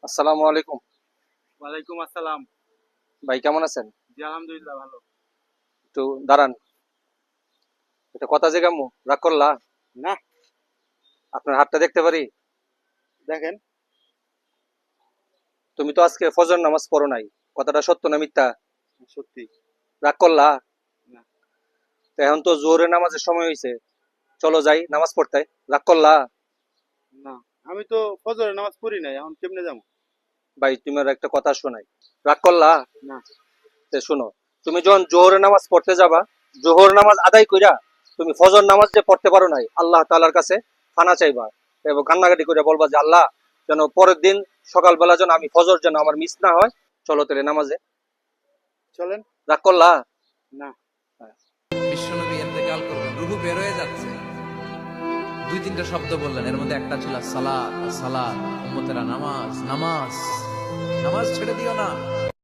আসসালামু আলাইকুম। ওয়ালাইকুম আসসালাম। ভাই কেমন আছেন? জি আলহামদুলিল্লাহ ভালো। একটু দাঁড়ান, এটা কথা যে কাম্মু রাগ করলা? না, আপনার হাতটা দেখতে পারি? দেখেন। তুমি তো আজকে ফজর নামাজ পড়ো নাই, কথাটা সত্য না মিথ্যা? সত্যি। রাগ করলা? না, তো এখন তো জোহরের নামাজের সময় হয়েছে, চলো যাই নামাজ পড়তে। রাগ করলা? না, আমি তো ফজরের নামাজ পড়ি নাই, এখন কেমনে যাবো? ভাই তুমি আর একটা কথা শোনাই, রাগ করলা? না। তো শোনো, তুমি যখন জোহরের নামাজ পড়তে যাবা, জোহর নামাজ আদায় কইরা তুমি ফজর নামাজ যে পড়তে পারো নাই, আল্লাহ তাআলার কাছে খানা চাইবা এবং কান্নাকাটি করে বলবা যে আল্লাহ, যেন পরের দিন সকালবেলা যেন আমি ফজর যেন আমার মিস না হয়। চলো তাহলে নামাজে। চলেন। রাগ করলা? না। বিশ্বনবী ইন্তেকাল করবেন, রূহু বের হয়ে যাচ্ছে, দুই তিনটা শব্দ বললেন, এর মধ্যে একটা ছিল সালাত। সালাত উম্মতেরা নামাজ, নামাজ, নামাজ ছেড়ে দিও না।